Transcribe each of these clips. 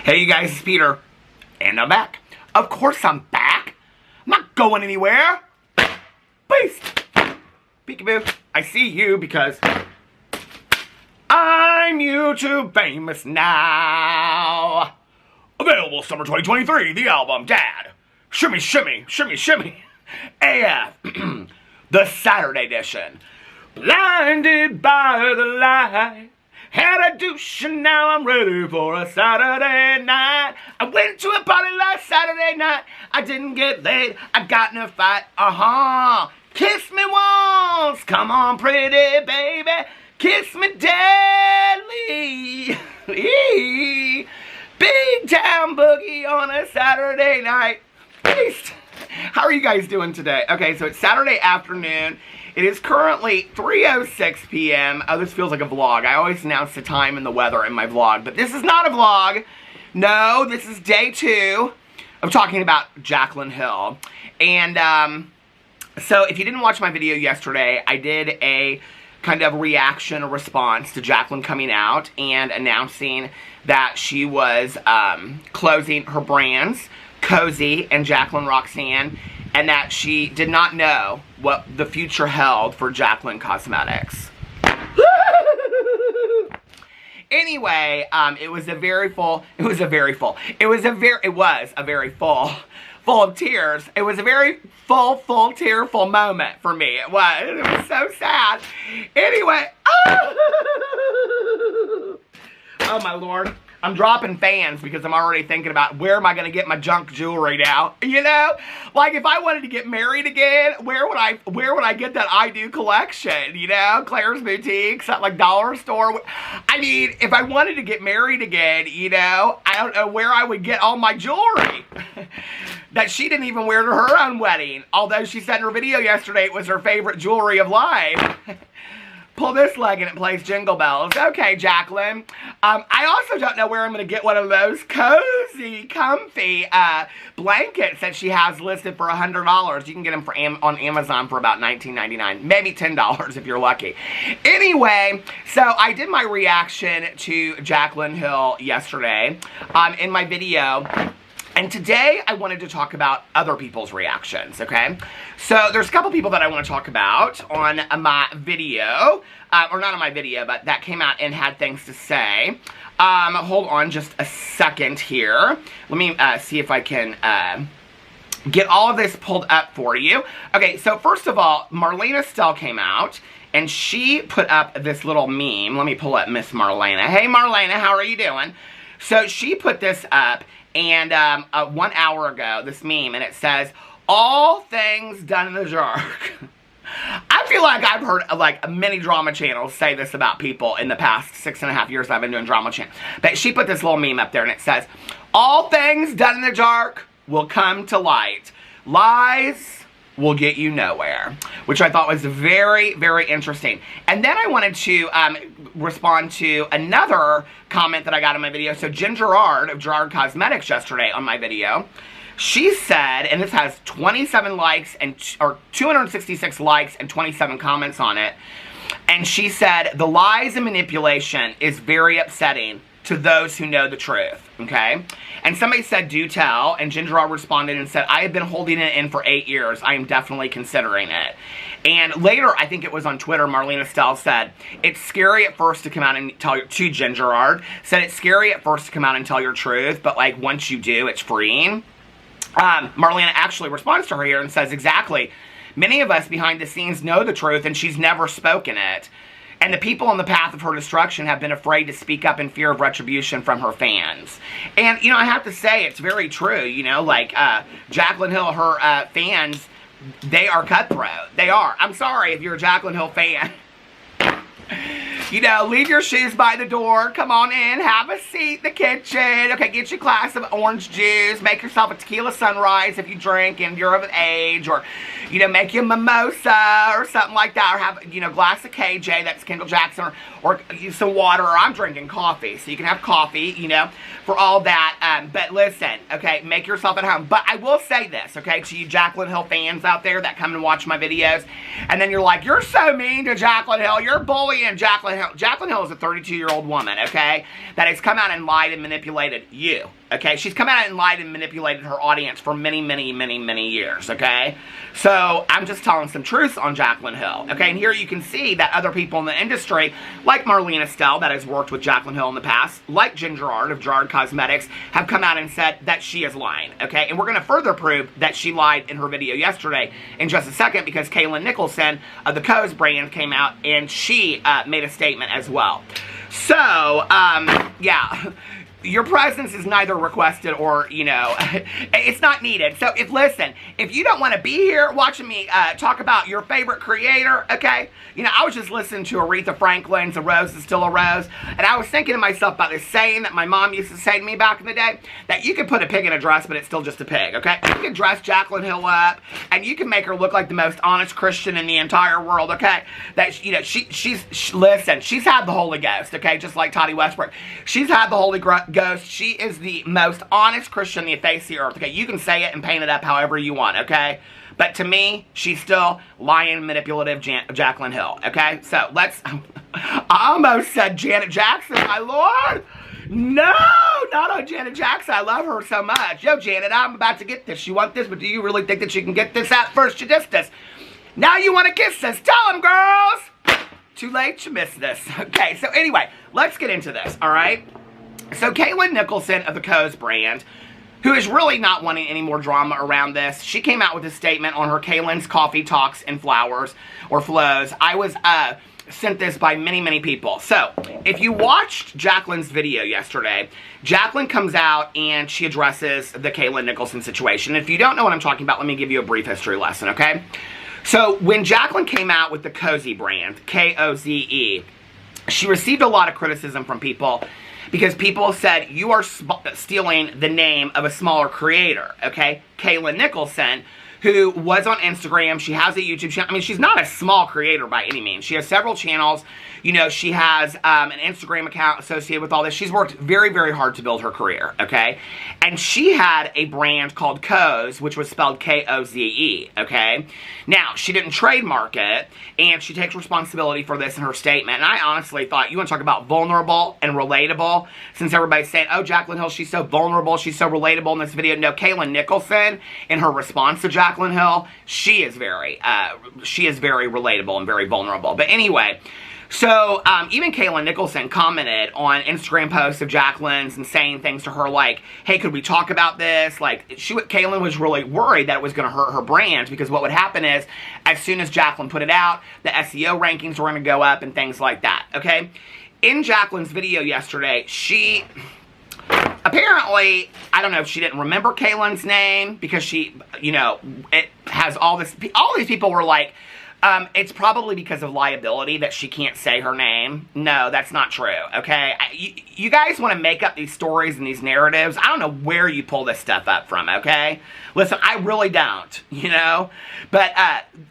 Hey you guys, it's Peter, and I'm back. Of course I'm back. I'm not going anywhere. Peace. Peekaboo. I see you because I'm YouTube famous now. Available summer 2023, the album Dad. Shimmy, shimmy, shimmy, shimmy. AF. The Saturday edition. Blinded by the light. Had a douche and now I'm ready for a Saturday night. I went to a party last Saturday night. I didn't get laid. I got in a fight. Kiss me once. Come on, pretty baby. Kiss me deadly. Big time boogie on a Saturday night. Peace. How are you guys doing today? Okay, so it's Saturday afternoon. It is currently 3:06 p.m. Oh, this feels like a vlog. I always announce the time and the weather in my vlog, but this is not a vlog. No, this is day 2 of talking about Jaclyn Hill. And so if you didn't watch my video yesterday, I did a kind of reaction or response to Jaclyn coming out and announcing that she was closing her brands, Cozy and Jaclyn Roxanne, and that she did not know what the future held for Jaclyn Cosmetics. Anyway, it was a very full of tears. It was a very full, tearful moment for me. It was so sad. Anyway, oh my Lord. I'm dropping fans because I'm already thinking about where am I going to get my junk jewelry now, you know? Like if I wanted to get married again, where would I get that I Do collection, you know? Claire's Boutique, something like Dollar Store. I mean, if I wanted to get married again, you know, I don't know where I would get all my jewelry that she didn't even wear to her own wedding. Although she said in her video yesterday it was her favorite jewelry of life. Pull this leg and it plays Jingle Bells. Okay, Jaclyn. I also don't know where I'm going to get one of those cozy, comfy blankets that she has listed for $100. You can get them on Amazon for about $19.99. Maybe $10 if you're lucky. Anyway, so I did my reaction to Jaclyn Hill yesterday in my video. And today, I wanted to talk about other people's reactions, okay? So, there's a couple people that I want to talk about on my video. Or not on my video, but that came out and had things to say. Hold on just a second here. Let me see if I can get all of this pulled up for you. Okay, so first of all, Marlena Stell came out. And she put up this little meme. Let me pull up Miss Marlena. Hey, Marlena, how are you doing? So, she put this up. And 1 hour ago, this meme, and it says, all things done in the dark. I feel like I've heard like many drama channels say this about people in the past 6.5 years I've been doing drama channels. But she put this little meme up there, and it says, all things done in the dark will come to light. Lies will get you nowhere, which I thought was very, very interesting. And then I wanted to respond to another comment that I got in my video. So Jen Gerard of Gerard Cosmetics yesterday on my video, she said, and this has 27 likes or 266 likes and 27 comments on it, and she said, the lies and manipulation is very upsetting to those who know the truth, okay? And somebody said, do tell, and Jen Gerard responded and said, I have been holding it in for 8 years. I am definitely considering it. And later, I think it was on Twitter, Marlena Stell said, it's scary at first to come out and tell your, to Jen Gerard, said it's scary at first to come out and tell your truth, but like once you do, it's freeing. Marlena actually responds to her here and says, exactly, many of us behind the scenes know the truth and she's never spoken it. And the people on the path of her destruction have been afraid to speak up in fear of retribution from her fans. And, you know, I have to say, it's very true, you know, like, Jaclyn Hill, her fans, they are cutthroat. They are. I'm sorry if you're a Jaclyn Hill fan. You know, leave your shoes by the door, come on in, have a seat in the kitchen, okay, get your glass of orange juice, make yourself a tequila sunrise if you drink and you're of age, or, you know, make you a mimosa or something like that, or have, you know, a glass of KJ, that's Kendall Jackson, or some water, or I'm drinking coffee, so you can have coffee, you know, for all that, but listen, okay, make yourself at home. But I will say this, okay, to you Jaclyn Hill fans out there that come and watch my videos, and then you're like, you're so mean to Jaclyn Hill, you're bullying Jaclyn Hill. Hill. Jaclyn Hill is a 32-year-old woman, okay, that has come out and lied and manipulated you, okay? She's come out and lied and manipulated her audience for many, many, many, many years, okay? So I'm just telling some truths on Jaclyn Hill, okay? And here you can see that other people in the industry, like Marlene Estelle, that has worked with Jaclyn Hill in the past, like Ginger Art of Jarred Cosmetics, have come out and said that she is lying, okay? And we're going to further prove that she lied in her video yesterday in just a second, because Kalyn Nicholson of the Co's brand came out and she made a statement as well. So, yeah, your presence is neither requested or, you know, it's not needed. So, listen, if you don't want to be here watching me talk about your favorite creator, okay, you know, I was just listening to Aretha Franklin's A Rose is Still a Rose, and I was thinking to myself about this saying that my mom used to say to me back in the day, that you can put a pig in a dress, but it's still just a pig, okay? You can dress Jaclyn Hill up, and you can make her look like the most honest Christian in the entire world, okay? That, you know, listen, she's had the Holy Ghost, okay, just like Toddy Westbrook. She's had the Holy Ghost. She is the most honest Christian on the face of the earth, okay? You can say it and paint it up however you want, okay? But to me, she's still lying, manipulative Jaclyn Hill, okay? So, I almost said Janet Jackson, my lord! No, not on Janet Jackson. I love her so much. Yo, Janet, I'm about to get this. You want this, but do you really think that you can get this at first? You dissed this. Now you want to kiss this. Tell them, girls! Too late, you missed this. Okay, so anyway, let's get into this, all right? So, Kalyn Nicholson of the Co's brand, who is really not wanting any more drama around this, she came out with a statement on her Kalyn's Coffee Talks and Flowers, or Flows. I was sent this by many, many people. So, if you watched Jaclyn's video yesterday, Jaclyn comes out and she addresses the Kalyn Nicholson situation. If you don't know what I'm talking about, let me give you a brief history lesson, okay? So, when Jaclyn came out with the Cozy brand, K-O-Z-E, she received a lot of criticism from people, because people said, you are stealing the name of a smaller creator, okay? Kalyn Nicholson, who was on Instagram. She has a YouTube channel. I mean, she's not a small creator by any means. She has several channels. You know, she has an Instagram account associated with all this. She's worked very, very hard to build her career, okay? And she had a brand called Co's, which was spelled K-O-Z-E, okay? Now, she didn't trademark it, and she takes responsibility for this in her statement. And I honestly thought, you want to talk about vulnerable and relatable? Since everybody's saying, oh, Jaclyn Hill, she's so vulnerable, she's so relatable in this video. No, Kalyn Nicholson, in her response to Jaclyn Hill, she is very relatable and very vulnerable. But anyway, so, even Kalyn Nicholson commented on Instagram posts of Jaclyn's and saying things to her like, hey, could we talk about this? Like, Kalyn was really worried that it was going to hurt her brand, because what would happen is, as soon as Jaclyn put it out, the SEO rankings were going to go up and things like that, okay? In Jaclyn's video yesterday, she apparently, I don't know if she didn't remember Kalyn's name, because she, you know, it has all these people were like, it's probably because of liability that she can't say her name. No, that's not true, okay? You guys want to make up these stories and these narratives. I don't know where you pull this stuff up from, okay? Listen, I really don't, you know? But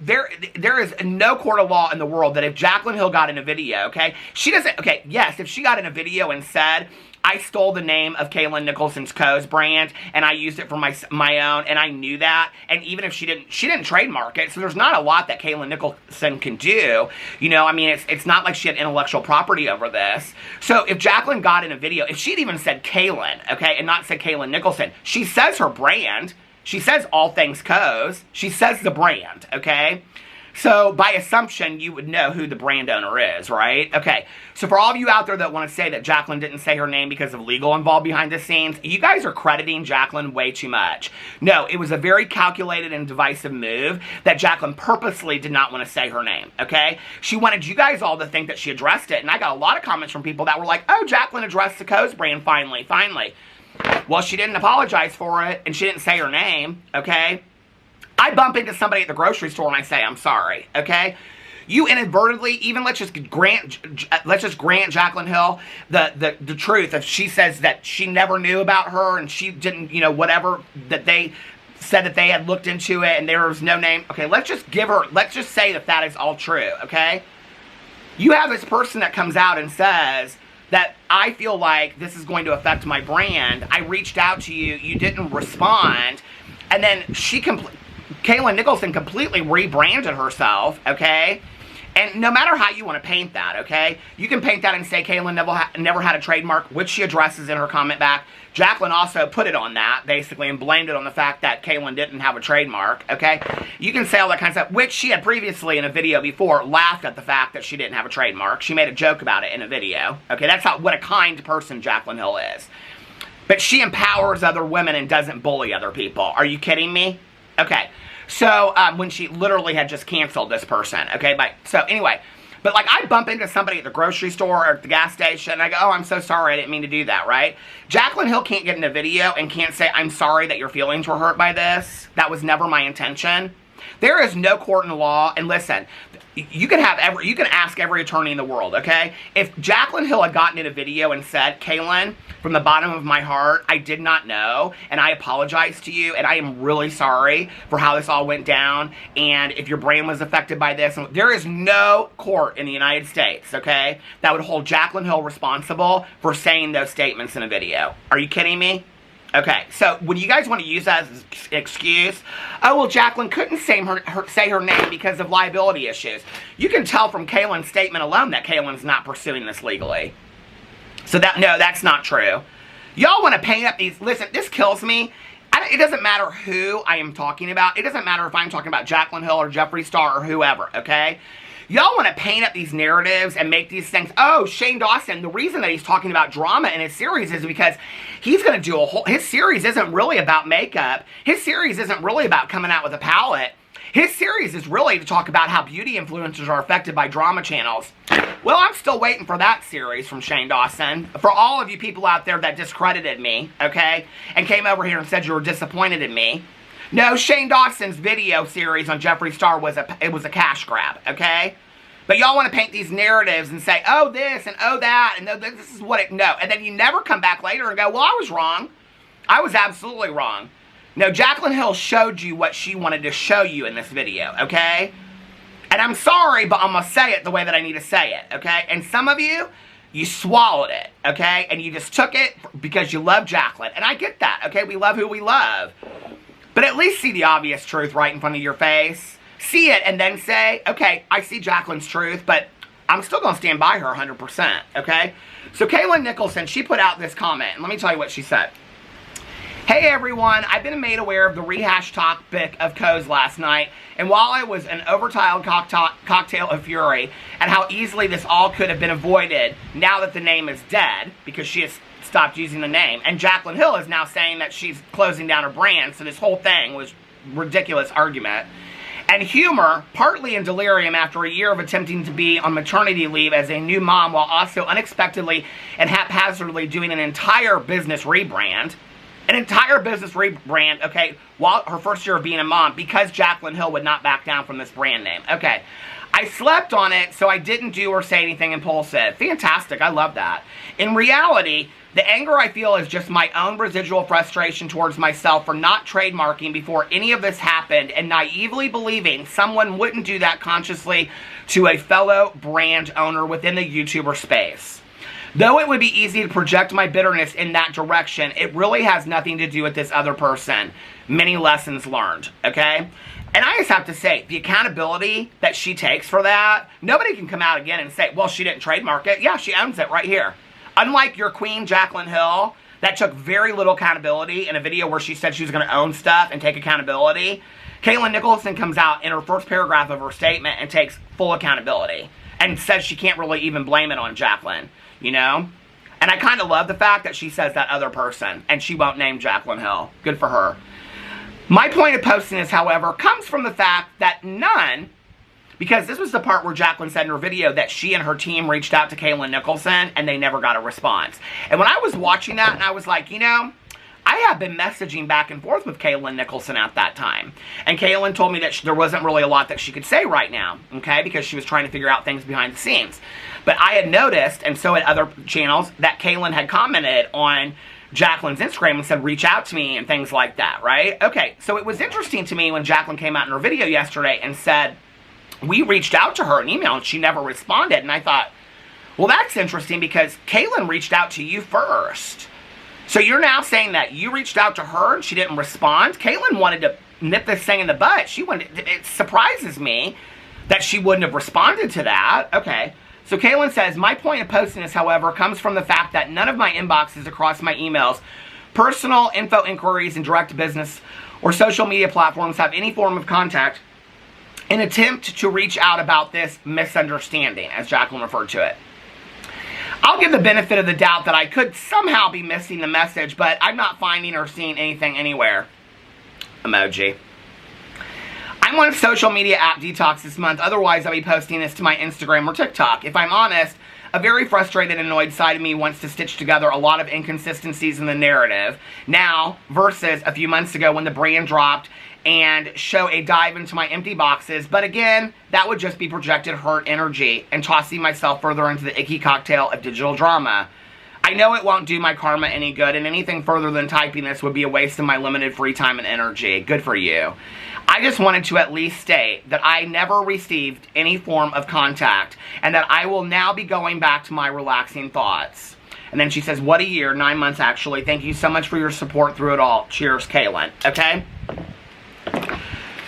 there is no court of law in the world that if Jaclyn Hill got in a video, okay? She doesn't, okay, yes, if she got in a video and said, I stole the name of Kalyn Nicholson's Co's brand, and I used it for my own, and I knew that, and even if she didn't trademark it, so there's not a lot that Kalyn Nicholson can do, you know, I mean, it's not like she had intellectual property over this. So if Jaclyn got in a video, if she'd even said Kalyn, okay, and not said Kalyn Nicholson, she says her brand, she says All Things Co's, she says the brand, okay? So, by assumption, you would know who the brand owner is, right? Okay, so for all of you out there that want to say that Jaclyn didn't say her name because of legal involved behind the scenes, you guys are crediting Jaclyn way too much. No, it was a very calculated and divisive move that Jaclyn purposely did not want to say her name, okay? She wanted you guys all to think that she addressed it, and I got a lot of comments from people that were like, oh, Jaclyn addressed the Co's brand finally. Well, she didn't apologize for it, and she didn't say her name, okay? I bump into somebody at the grocery store and I say, I'm sorry, okay? You inadvertently, even let's just grant Jaclyn Hill the truth. If she says that she never knew about her and she didn't, you know, whatever, that they said that they had looked into it and there was no name. Okay, let's just say that is all true, okay? You have this person that comes out and says that I feel like this is going to affect my brand. I reached out to you, you didn't respond, and then Kalyn Nicholson completely rebranded herself, okay? And no matter how you want to paint that, okay? You can paint that and say Kalyn never had a trademark, which she addresses in her comment back. Jaclyn also put it on that, basically, and blamed it on the fact that Kalyn didn't have a trademark, okay? You can say all that kind of stuff, which she had previously in a video before laughed at the fact that she didn't have a trademark. She made a joke about it in a video, okay? That's what a kind person Jaclyn Hill is. But she empowers other women and doesn't bully other people. Are you kidding me? Okay. So, when she literally had just canceled this person, okay? So, anyway, but like I bump into somebody at the grocery store or at the gas station, and I go, oh, I'm so sorry, I didn't mean to do that, right? Jaclyn Hill can't get in a video and can't say, I'm sorry that your feelings were hurt by this. That was never my intention. There is no court in law, and listen, you can ask every attorney in the world, okay? If Jaclyn Hill had gotten in a video and said, Kalyn, from the bottom of my heart, I did not know, and I apologize to you, and I am really sorry for how this all went down, and if your brain was affected by this, there is no court in the United States, okay, that would hold Jaclyn Hill responsible for saying those statements in a video. Are you kidding me? Okay, so when you guys want to use that as an excuse, oh, well, Jaclyn couldn't say her name because of liability issues. You can tell from Kalyn's statement alone that Kalyn's not pursuing this legally. So no, that's not true. Y'all want to paint up these, listen, this kills me. It doesn't matter who I am talking about. It doesn't matter if I'm talking about Jaclyn Hill or Jeffree Star or whoever, okay? Y'all want to paint up these narratives and make these things, oh, Shane Dawson, the reason that he's talking about drama in his series is because he's going to do his series isn't really about makeup. His series isn't really about coming out with a palette. His series is really to talk about how beauty influencers are affected by drama channels. Well, I'm still waiting for that series from Shane Dawson. For all of you people out there that discredited me, okay, and came over here and said you were disappointed in me. No, Shane Dawson's video series on Jeffree Star was a cash grab, okay? But y'all want to paint these narratives and say, oh, this and oh, that, and this is what it, no. And then you never come back later and go, well, I was wrong. I was absolutely wrong. No, Jaclyn Hill showed you what she wanted to show you in this video, okay? And I'm sorry, but I'm going to say it the way that I need to say it, okay? And some of you, you swallowed it, okay? And you just took it because you love Jaclyn. And I get that, okay? We love who we love. But at least see the obvious truth right in front of your face. See it and then say, okay, I see Jaclyn's truth, but I'm still going to stand by her 100%, okay? So Kalyn Nicholson, she put out this comment, and let me tell you what she said. Hey everyone, I've been made aware of the rehashed topic of Co's last night, and while I was an overtiled cocktail of fury at how easily this all could have been avoided now that the name is dead, because she has stopped using the name, and Jaclyn Hill is now saying that she's closing down her brand, so this whole thing was ridiculous argument. And humor, partly in delirium after a year of attempting to be on maternity leave as a new mom while also unexpectedly and haphazardly doing an entire business rebrand. An entire business rebrand, okay, while her first year of being a mom, because Jaclyn Hill would not back down from this brand name. Okay, I slept on it, so I didn't do or say anything impulsive. Fantastic, I love that. In reality, the anger I feel is just my own residual frustration towards myself for not trademarking before any of this happened and naively believing someone wouldn't do that consciously to a fellow brand owner within the YouTuber space. Though it would be easy to project my bitterness in that direction, it really has nothing to do with this other person. Many lessons learned, okay? And I just have to say, the accountability that she takes for that, nobody can come out again and say, well, she didn't trademark it. Yeah, she owns it right here. Unlike your queen, Jaclyn Hill, that took very little accountability in a video where she said she was going to own stuff and take accountability, Kalyn Nicholson comes out in her first paragraph of her statement and takes full accountability and says she can't really even blame it on Jaclyn, you know? And I kind of love the fact that she says that other person and she won't name Jaclyn Hill. Good for her. My point of posting this, however, comes from the fact that none, because this was the part where Jaclyn said in her video that she and her team reached out to Kalyn Nicholson and they never got a response. And when I was watching that and I was like, you know, I have been messaging back and forth with Kalyn Nicholson at that time. And Kalyn told me that there wasn't really a lot that she could say right now, okay, because she was trying to figure out things behind the scenes. But I had noticed, and so had other channels, that Kalyn had commented on Jaclyn's Instagram and said, reach out to me and things like that, right? Okay, so it was interesting to me when Jaclyn came out in her video yesterday and said, we reached out to her in email and she never responded. And I thought, well, that's interesting because Kalyn reached out to you first. So you're now saying that you reached out to her and she didn't respond? Kalyn wanted to nip this thing in the butt. She wanted, it surprises me that she wouldn't have responded to that. Okay. So Kalyn says, my point of posting this, however, comes from the fact that none of my inboxes across my emails, personal info inquiries, and direct business or social media platforms have any form of contact in attempt to reach out about this misunderstanding, as Jaclyn referred to it. I'll give the benefit of the doubt that I could somehow be missing the message, but I'm not finding or seeing anything anywhere. Emoji. I'm on a social media app detox this month, otherwise I'll be posting this to my Instagram or TikTok. If I'm honest, a very frustrated and annoyed side of me wants to stitch together a lot of inconsistencies in the narrative now versus a few months ago when the brand dropped and show a dive into my empty boxes, but again, that would just be projected hurt energy and tossing myself further into the icky cocktail of digital drama. I know it won't do my karma any good, and anything further than typing this would be a waste of my limited free time and energy. Good for you. I just wanted to at least state that I never received any form of contact, and that I will now be going back to my relaxing thoughts. And then she says, what a year, 9 months actually. Thank you so much for your support through it all. Cheers, Kalyn. Okay?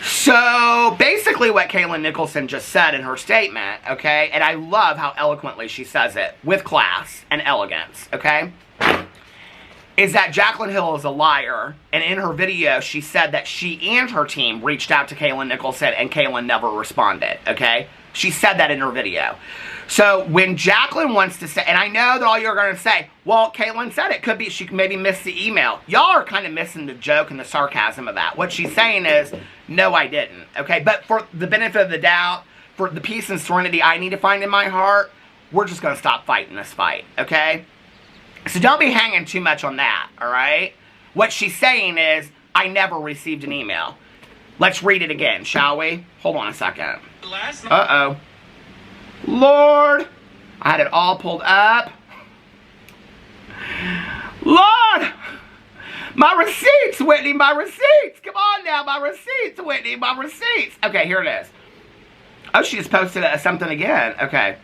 So, basically what Kalyn Nicholson just said in her statement, okay, and I love how eloquently she says it, with class and elegance, okay, is that Jaclyn Hill is a liar, and in her video, she said that she and her team reached out to Kalyn Nicholson, and Kalyn never responded, okay? She said that in her video. So, when Jaclyn wants to say, and I know that all you're going to say, well, Kalyn said it could be she maybe missed the email. Y'all are kind of missing the joke and the sarcasm of that. What she's saying is, no, I didn't, okay? But for the benefit of the doubt, for the peace and serenity I need to find in my heart, we're just going to stop fighting this fight, okay? So don't be hanging too much on that, all right? What she's saying is, I never received an email. Let's read it again, shall we? Hold on a second. Uh-oh. Lord, I had it all pulled up. Lord, my receipts, Whitney, my receipts. Come on now, my receipts, Whitney, my receipts. Okay, here it is. Oh, she just posted something again. Okay.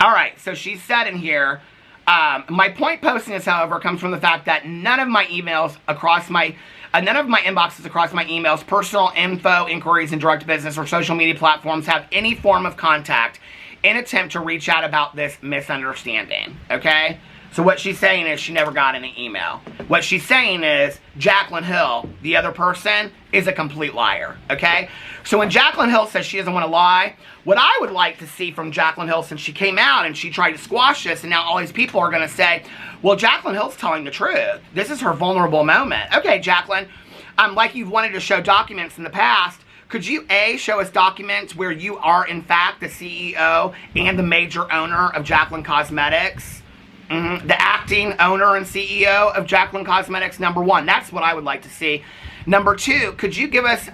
All right, so she said in here, my point posting this, however, comes from the fact that none of my emails across my, none of my inboxes across my emails, personal info, inquiries, and direct business or social media platforms have any form of contact in attempt to reach out about this misunderstanding, okay? So what she's saying is she never got any email. What she's saying is Jaclyn Hill, the other person, is a complete liar, okay? So when Jaclyn Hill says she doesn't want to lie, what I would like to see from Jaclyn Hill, since she came out and she tried to squash this, and now all these people are going to say, well, Jaclyn Hill's telling the truth. This is her vulnerable moment. Okay, Jaclyn, like you've wanted to show documents in the past, could you, A, show us documents where you are, in fact, the CEO and the major owner of Jaclyn Cosmetics? The acting owner and CEO of Jaclyn Cosmetics, number one. That's what I would like to see. Number two, could you give us,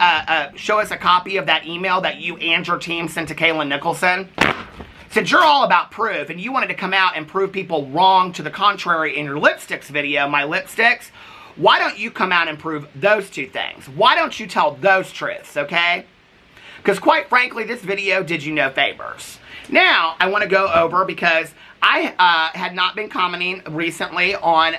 show us a copy of that email that you and your team sent to Kalyn Nicholson? Since you're all about proof, and you wanted to come out and prove people wrong to the contrary in your lipsticks video, my lipsticks, why don't you come out and prove those two things? Why don't you tell those truths, okay? Because quite frankly, this video did you no favors. Now, I want to go over, because I had not been commenting recently on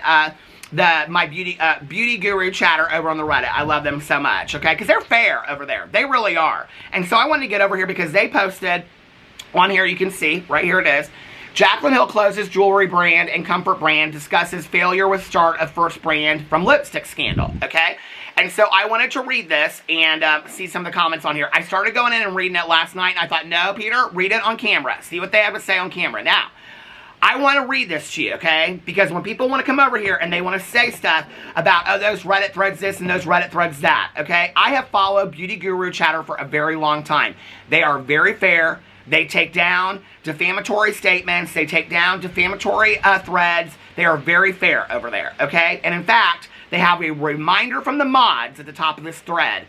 my beauty guru chatter over on the Reddit. I love them so much, okay? Because they're fair over there. They really are. And so I wanted to get over here because they posted on here, you can see, right here it is. Jaclyn Hill closes jewelry brand and comfort brand, discusses failure with start of first brand from lipstick scandal, okay? And so I wanted to read this and see some of the comments on here. I started going in and reading it last night, and I thought, no, Peter, read it on camera. See what they have to say on camera. Now, I want to read this to you, okay? Because when people want to come over here and they want to say stuff about, oh, those Reddit threads this and those Reddit threads that, okay? I have followed Beauty Guru Chatter for a very long time. They are very fair. They take down defamatory statements. They take down defamatory threads. They are very fair over there, okay? And in fact, they have a reminder from the mods at the top of this thread.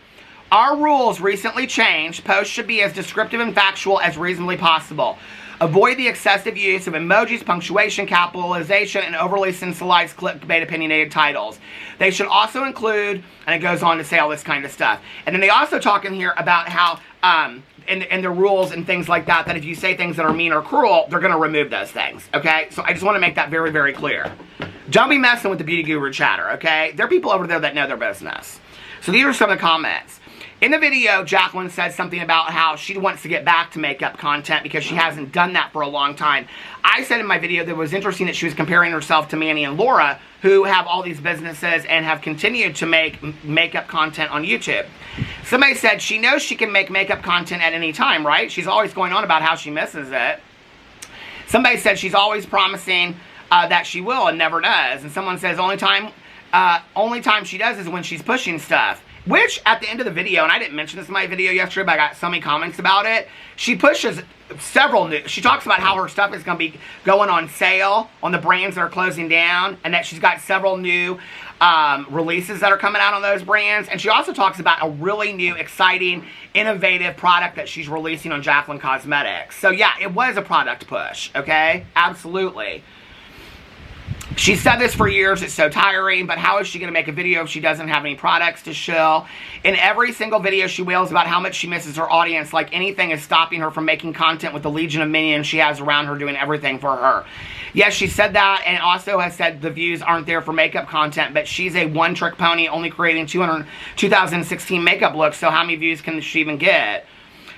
Our rules recently changed. Posts should be as descriptive and factual as reasonably possible. Avoid the excessive use of emojis, punctuation, capitalization, and overly sensationalized clickbait opinionated titles. They should also include, and it goes on to say all this kind of stuff. And then they also talk in here about how, in the rules and things like that, that if you say things that are mean or cruel, they're going to remove those things, okay? So I just want to make that very, very clear. Don't be messing with the Beauty Guru Chatter, okay? There are people over there that know their business. So these are some of the comments. In the video, Jaclyn said something about how she wants to get back to makeup content because she hasn't done that for a long time. I said in my video that it was interesting that she was comparing herself to Manny and Laura, who have all these businesses and have continued to make makeup content on YouTube. Somebody said she knows she can make makeup content at any time, right? She's always going on about how she misses it. Somebody said she's always promising that she will and never does. And someone says only time she does is when she's pushing stuff. Which, at the end of the video, and I didn't mention this in my video yesterday, but I got so many comments about it, she pushes several new, she talks about how her stuff is going to be going on sale on the brands that are closing down, and that she's got several new releases that are coming out on those brands, and she also talks about a really new, exciting, innovative product that she's releasing on Jaclyn Cosmetics. So yeah, it was a product push, okay? Absolutely. She said this for years, it's so tiring, but how is she going to make a video if she doesn't have any products to show? In every single video, she wails about how much she misses her audience, like anything is stopping her from making content with the legion of minions she has around her doing everything for her. Yes, she said that, and also has said the views aren't there for makeup content, but she's a one-trick pony, only creating 2016 makeup looks, so how many views can she even get?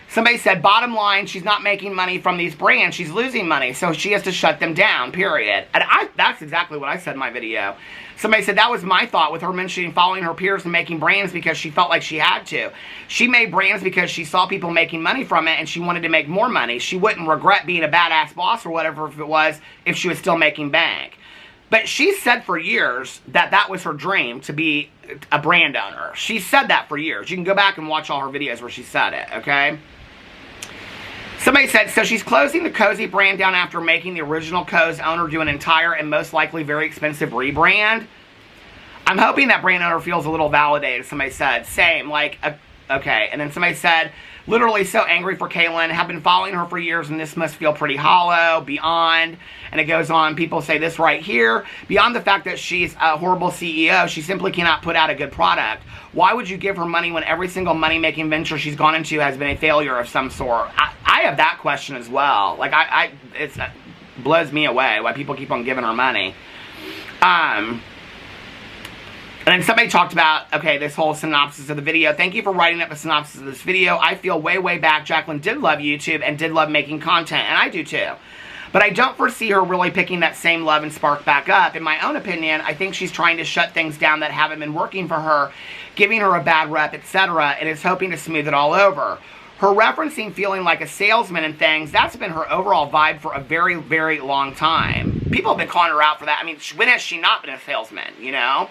Somebody said, bottom line, she's not making money from these brands. She's losing money, so she has to shut them down, period. And that's exactly what I said in my video. Somebody said that was my thought with her mentioning following her peers and making brands because she felt like she had to. She made brands because she saw people making money from it and she wanted to make more money. She wouldn't regret being a badass boss or whatever if it was, if she was still making bank. But she said for years that that was her dream, to be a brand owner. She said that for years. You can go back and watch all her videos where she said it, okay? Somebody said, so she's closing the Cozy brand down after making the original Co's owner do an entire and most likely very expensive rebrand. I'm hoping that brand owner feels a little validated, somebody said. Same, like, okay. And then somebody said, literally so angry for Kalyn, have been following her for years and this must feel pretty hollow, beyond. And it goes on, people say this right here, beyond the fact that she's a horrible CEO, she simply cannot put out a good product. Why would you give her money when every single money-making venture she's gone into has been a failure of some sort? I have that question as well. Like, it blows me away why people keep on giving her money. And then somebody talked about, okay, this whole synopsis of the video. Thank you for writing up a synopsis of this video. I feel way back Jaclyn did love YouTube and did love making content, and I do too. But I don't foresee her really picking that same love and spark back up. In my own opinion, I think she's trying to shut things down that haven't been working for her, giving her a bad rep, etc., and is hoping to smooth it all over. Her referencing feeling like a salesman and things, that's been her overall vibe for a very long time. People have been calling her out for that. I mean, when has she not been a salesman, you know?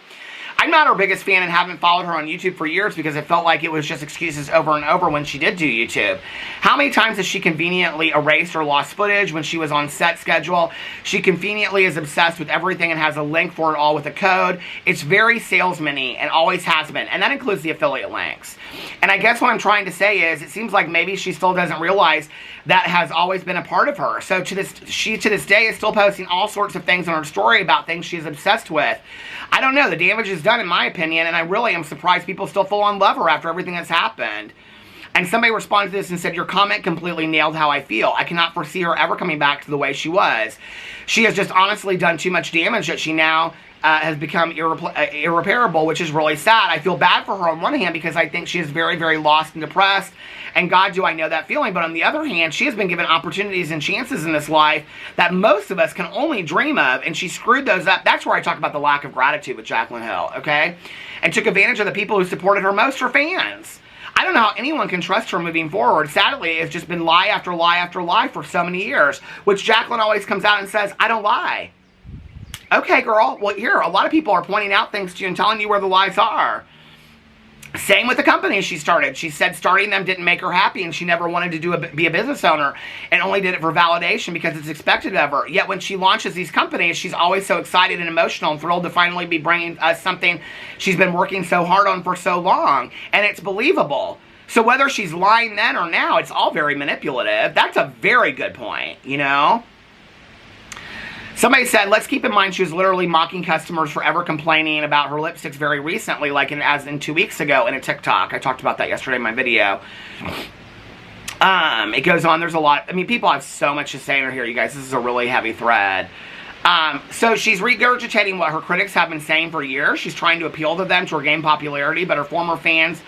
I'm not her biggest fan and haven't followed her on YouTube for years because it felt like it was just excuses over and over when she did do YouTube. How many times has she conveniently erased or lost footage when she was on set schedule? She conveniently is obsessed with everything and has a link for it all with a code. It's very salesman-y and always has been, and that includes the affiliate links. And I guess what I'm trying to say is it seems like maybe she still doesn't realize that has always been a part of her. So she to this day is still posting all sorts of things on her story about things she's obsessed with. I don't know, the damage is done in my opinion, and I really am surprised people still full on love her after everything that's happened. And somebody responded to this and said, your comment completely nailed how I feel. I cannot foresee her ever coming back to the way she was. She has just honestly done too much damage that she now has become irreparable, which is really sad. I feel bad for her on one hand because I think she is very lost and depressed, and God, do I know that feeling. But on the other hand, she has been given opportunities and chances in this life that most of us can only dream of, and she screwed those up. That's where I talk about the lack of gratitude with Jaclyn Hill, okay? And took advantage of the people who supported her most, her fans. I don't know how anyone can trust her moving forward. Sadly, it's just been lie after lie after lie for so many years, which Jaclyn always comes out and says, I don't lie. Okay, girl, well, here, a lot of people are pointing out things to you and telling you where the lies are. Same with the companies she started. She said starting them didn't make her happy and she never wanted to be a business owner and only did it for validation because it's expected of her. Yet when she launches these companies, she's always so excited and emotional and thrilled to finally be bringing us something she's been working so hard on for so long. And it's believable. So whether she's lying then or now, it's all very manipulative. That's a very good point, you know? Somebody said, let's keep in mind she was literally mocking customers for ever complaining about her lipsticks very recently, like as in 2 weeks ago in a TikTok. I talked about that yesterday in my video. It goes on, there's a lot. I mean, people have so much to say in here, you guys. This is a really heavy thread. So she's regurgitating what her critics have been saying for years. She's trying to appeal to them to regain popularity, but her former fans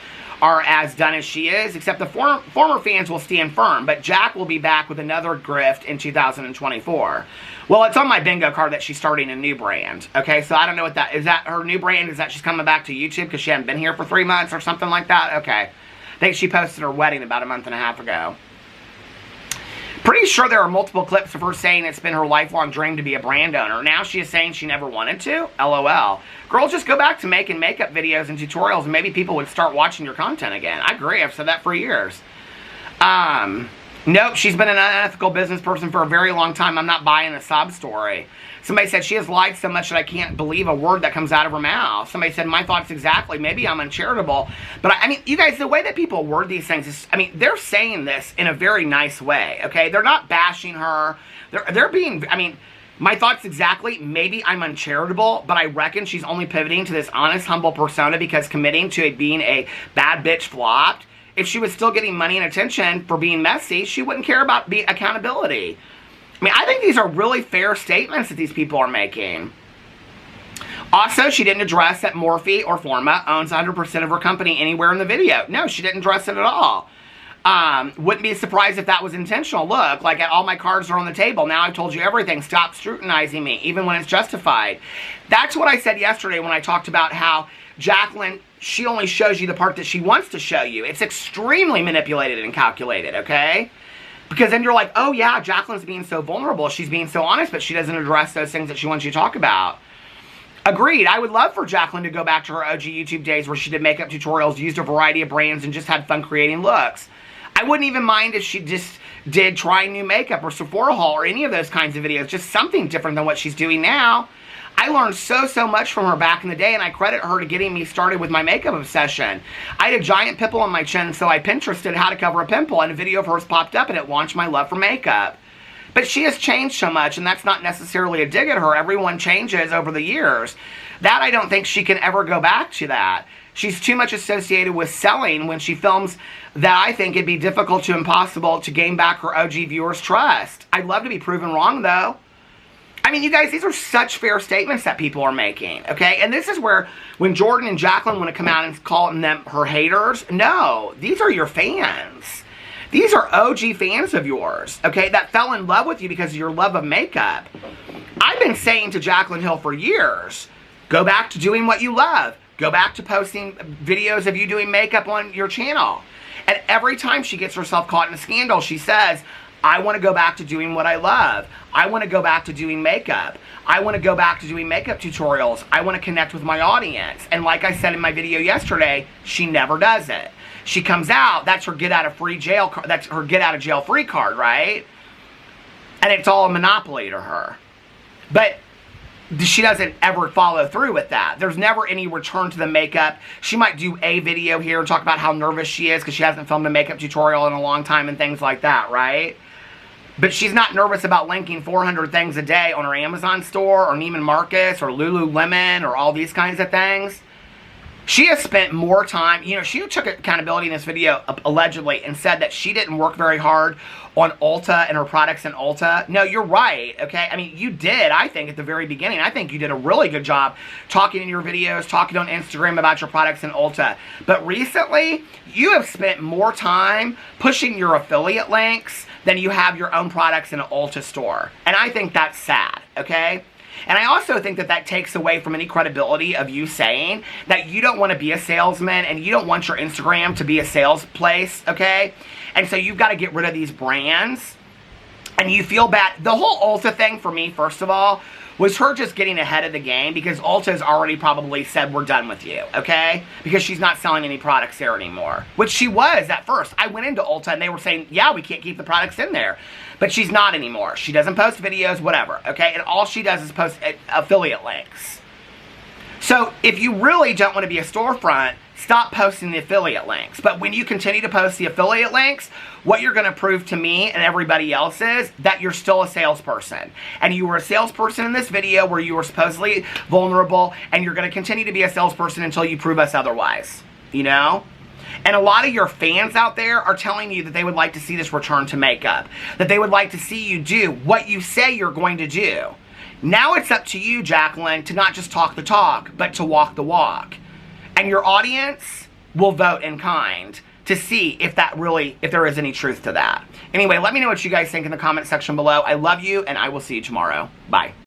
are as done as she is, except the former fans will stand firm. But Jack will be back with another grift in 2024. Well, it's on my bingo card that she's starting a new brand. Okay, so I don't know what that is. That her new brand? Is that she's coming back to YouTube because she hadn't been here for 3 months or something like that? Okay. I think she posted her wedding about a month and a half ago. Pretty sure there are multiple clips of her saying it's been her lifelong dream to be a brand owner. Now she is saying she never wanted to? LOL. Girl, just go back to making makeup videos and tutorials and maybe people would start watching your content again. I agree. I've said that for years. Nope, she's been an unethical business person for a very long time. I'm not buying the sob story. Somebody said she has lied so much that I can't believe a word that comes out of her mouth. Somebody said, my thoughts exactly. Maybe I'm uncharitable. But I mean, you guys, the way that people word these things is, I mean, they're saying this in a very nice way, okay? They're not bashing her. They're being, I mean, my thoughts exactly. Maybe I'm uncharitable, but I reckon she's only pivoting to this honest, humble persona because committing to it being a bad bitch flopped. If she was still getting money and attention for being messy, she wouldn't care about accountability. I mean, I think these are really fair statements that these people are making. Also, she didn't address that Morphe or Forma owns 100% of her company anywhere in the video. No, she didn't address it at all. Wouldn't be surprised if that was intentional. Look, like all my cards are on the table. Now I've told you everything. Stop scrutinizing me, even when it's justified. That's what I said yesterday when I talked about how Jaclyn, she only shows you the part that she wants to show you. It's extremely manipulated and calculated, okay? Because then you're like, oh yeah, Jaclyn's being so vulnerable. She's being so honest, but she doesn't address those things that she wants you to talk about. Agreed. I would love for Jaclyn to go back to her OG YouTube days where she did makeup tutorials, used a variety of brands, and just had fun creating looks. I wouldn't even mind if she just did trying new makeup or Sephora haul or any of those kinds of videos. Just something different than what she's doing now. I learned so much from her back in the day, and I credit her to getting me started with my makeup obsession. I had a giant pimple on my chin, so I Pinterested how to cover a pimple, and a video of hers popped up, and it launched my love for makeup. But she has changed so much, and that's not necessarily a dig at her. Everyone changes over the years. That I don't think she can ever go back to that. She's too much associated with selling when she films that I think it'd be difficult to impossible to gain back her OG viewers' trust. I'd love to be proven wrong, though. I mean, you guys, these are such fair statements that people are making, okay? And this is where, when Jordan and Jaclyn want to come out and call them her haters, no, these are your fans. These are OG fans of yours, okay, that fell in love with you because of your love of makeup. I've been saying to Jaclyn Hill for years, go back to doing what you love. Go back to posting videos of you doing makeup on your channel. And every time she gets herself caught in a scandal, she says, I want to go back to doing what I love. I want to go back to doing makeup. I want to go back to doing makeup tutorials. I want to connect with my audience. And like I said in my video yesterday, she never does it. She comes out, that's her get out of jail free card, right? And it's all a monopoly to her. But she doesn't ever follow through with that. There's never any return to the makeup. She might do a video here and talk about how nervous she is because she hasn't filmed a makeup tutorial in a long time and things like that, right? But she's not nervous about linking 400 things a day on her Amazon store or Neiman Marcus or Lululemon or all these kinds of things. She has spent more time, you know, she took accountability in this video, allegedly, and said that she didn't work very hard on Ulta and her products in Ulta. No, you're right, okay? I mean, you did, I think, at the very beginning. I think you did a really good job talking in your videos, talking on Instagram about your products in Ulta. But recently, you have spent more time pushing your affiliate links than you have your own products in an Ulta store. And I think that's sad, okay? And I also think that that takes away from any credibility of you saying that you don't want to be a salesman and you don't want your Instagram to be a sales place, okay? And so you've got to get rid of these brands. And you feel bad. The whole Ulta thing for me, first of all, was her just getting ahead of the game because Ulta's already probably said we're done with you, okay? Because she's not selling any products there anymore. Which she was at first. I went into Ulta and they were saying, yeah, we can't keep the products in there. But she's not anymore. She doesn't post videos, whatever, okay? And all she does is post affiliate links. So if you really don't want to be a storefront, stop posting the affiliate links. But when you continue to post the affiliate links, what you're going to prove to me and everybody else is that you're still a salesperson. And you were a salesperson in this video where you were supposedly vulnerable, and you're going to continue to be a salesperson until you prove us otherwise. You know? And a lot of your fans out there are telling you that they would like to see this return to makeup. That they would like to see you do what you say you're going to do. Now it's up to you, Jaclyn, to not just talk the talk, but to walk the walk. And your audience, will vote in kind to see if there is any truth to that. Anyway, let me know what you guys think in the comment section below. I love you, and I will see you tomorrow. Bye.